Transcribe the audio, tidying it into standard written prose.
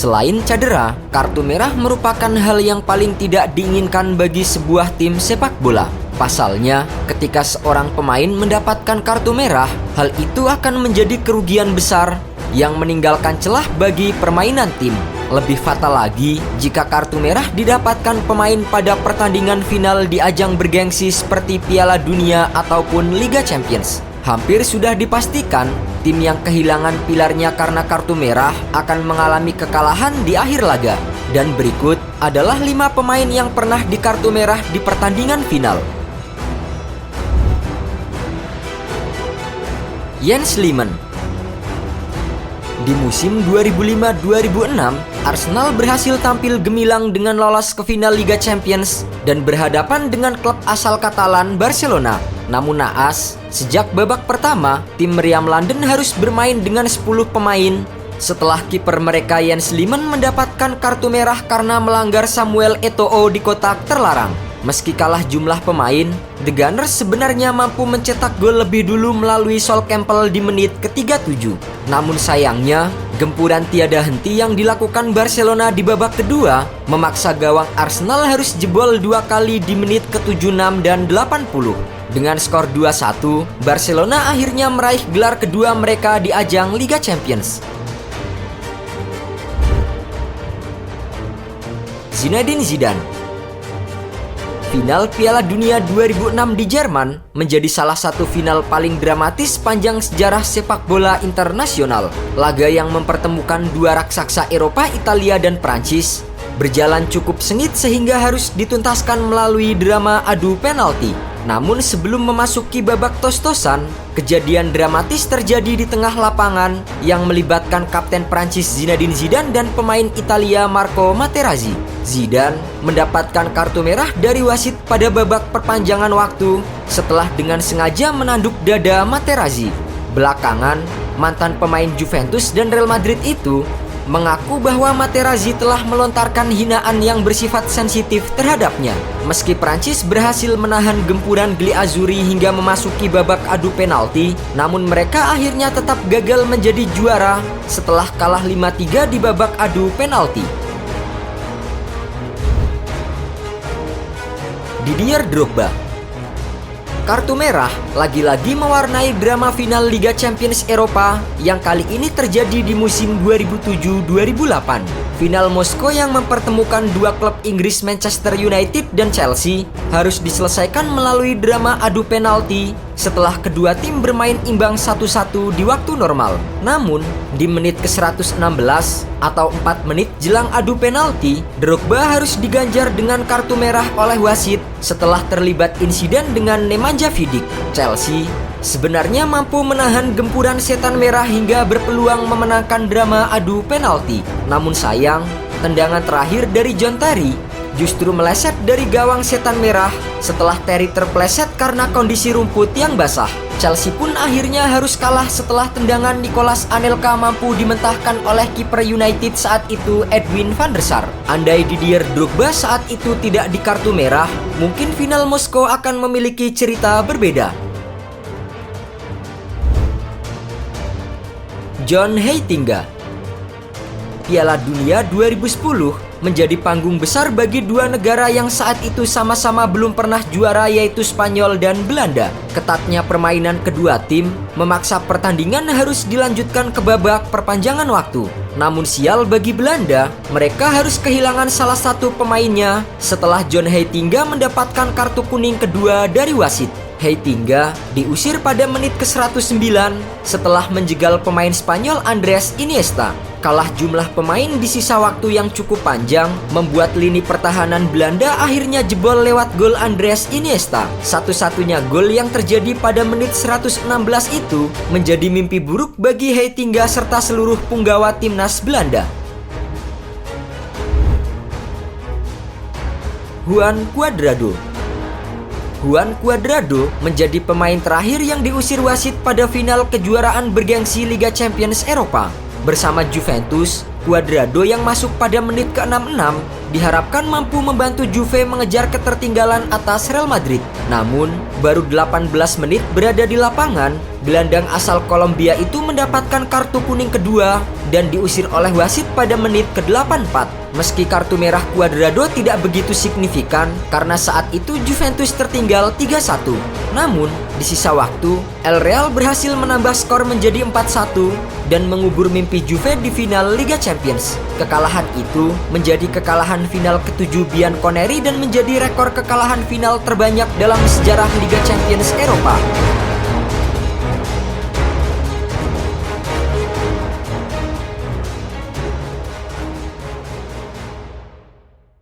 Selain cedera, kartu merah merupakan hal yang paling tidak diinginkan bagi sebuah tim sepak bola. Pasalnya, ketika seorang pemain mendapatkan kartu merah, hal itu akan menjadi kerugian besar yang meninggalkan celah bagi permainan tim. Lebih fatal lagi jika kartu merah didapatkan pemain pada pertandingan final di ajang bergengsi seperti Piala Dunia ataupun Liga Champions. Hampir sudah dipastikan tim yang kehilangan pilarnya karena kartu merah akan mengalami kekalahan di akhir laga. Dan berikut adalah 5 pemain yang pernah di kartu merah di pertandingan final. Jens Lehmann. Di musim 2005-2006, Arsenal berhasil tampil gemilang dengan lolos ke final Liga Champions dan berhadapan dengan klub asal Katalan Barcelona. Namun naas, sejak babak pertama, tim meriam London harus bermain dengan 10 pemain setelah kiper mereka Jens Lehmann mendapatkan kartu merah karena melanggar Samuel Eto'o di kotak terlarang. Meski kalah jumlah pemain, The Gunners sebenarnya mampu mencetak gol lebih dulu melalui Sol Campbell di menit ke-37. Namun sayangnya, gempuran tiada henti yang dilakukan Barcelona di babak kedua memaksa gawang Arsenal harus jebol 2 kali di menit ke-76 dan 80. Dengan skor 2-1, Barcelona akhirnya meraih gelar kedua mereka di ajang Liga Champions. Zinedine Zidane. Final Piala Dunia 2006 di Jerman menjadi salah satu final paling dramatis sepanjang sejarah sepak bola internasional. Laga yang mempertemukan dua raksasa Eropa, Italia dan Prancis, berjalan cukup sengit sehingga harus dituntaskan melalui drama adu penalti. Namun sebelum memasuki babak tos-tosan, kejadian dramatis terjadi di tengah lapangan yang melibatkan kapten Prancis Zinedine Zidane dan pemain Italia Marco Materazzi. Zidane mendapatkan kartu merah dari wasit pada babak perpanjangan waktu setelah dengan sengaja menanduk dada Materazzi. Belakangan, mantan pemain Juventus dan Real Madrid itu mengaku bahwa Materazzi telah melontarkan hinaan yang bersifat sensitif terhadapnya. Meski Prancis berhasil menahan gempuran Gli Azzurri hingga memasuki babak adu penalti, namun mereka akhirnya tetap gagal menjadi juara setelah kalah 5-3 di babak adu penalti. Didier Drogba. Kartu merah lagi-lagi mewarnai drama final Liga Champions Eropa yang kali ini terjadi di musim 2007-2008. Final Moskow yang mempertemukan dua klub Inggris Manchester United dan Chelsea harus diselesaikan melalui drama adu penalti setelah kedua tim bermain imbang 1-1 di waktu normal. Namun, di menit ke-116 atau 4 menit jelang adu penalti, Drogba harus diganjar dengan kartu merah oleh wasit setelah terlibat insiden dengan Nemanja Vidic. Chelsea sebenarnya mampu menahan gempuran setan merah hingga berpeluang memenangkan drama adu penalti. Namun sayang, tendangan terakhir dari John Terry justru meleset dari gawang setan merah setelah Terry terpleset karena kondisi rumput yang basah. Chelsea pun akhirnya harus kalah setelah tendangan Nicolas Anelka mampu dimentahkan oleh kiper United saat itu Edwin van der Sar. Andai Didier Drogba saat itu tidak di kartu merah, mungkin final Moskow akan memiliki cerita berbeda. John Heitinga. Piala Dunia 2010 menjadi panggung besar bagi dua negara yang saat itu sama-sama belum pernah juara, yaitu Spanyol dan Belanda. Ketatnya permainan kedua tim memaksa pertandingan harus dilanjutkan ke babak perpanjangan waktu. Namun sial bagi Belanda, mereka harus kehilangan salah satu pemainnya setelah John Heitinga mendapatkan kartu kuning kedua dari wasit. Heitinga diusir pada menit ke-109 setelah menjegal pemain Spanyol Andres Iniesta. Kalah jumlah pemain di sisa waktu yang cukup panjang membuat lini pertahanan Belanda akhirnya jebol lewat gol Andres Iniesta. Satu-satunya gol yang terjadi pada menit 116 itu menjadi mimpi buruk bagi Heitinga serta seluruh punggawa timnas Belanda. Juan Cuadrado. Juan Cuadrado menjadi pemain terakhir yang diusir wasit pada final kejuaraan bergengsi Liga Champions Eropa. Bersama Juventus, Cuadrado yang masuk pada menit ke-66 diharapkan mampu membantu Juve mengejar ketertinggalan atas Real Madrid. Namun, baru 18 menit berada di lapangan, Gelandang asal Kolombia itu mendapatkan kartu kuning kedua dan diusir oleh wasit pada menit ke-84. Meski kartu merah Cuadrado tidak begitu signifikan karena saat itu Juventus tertinggal 3-1. Namun, di sisa waktu, El Real berhasil menambah skor menjadi 4-1 dan mengubur mimpi Juve di final Liga Champions. Kekalahan itu menjadi kekalahan final ke-7 Bianconeri dan menjadi rekor kekalahan final terbanyak dalam sejarah Liga Champions Eropa.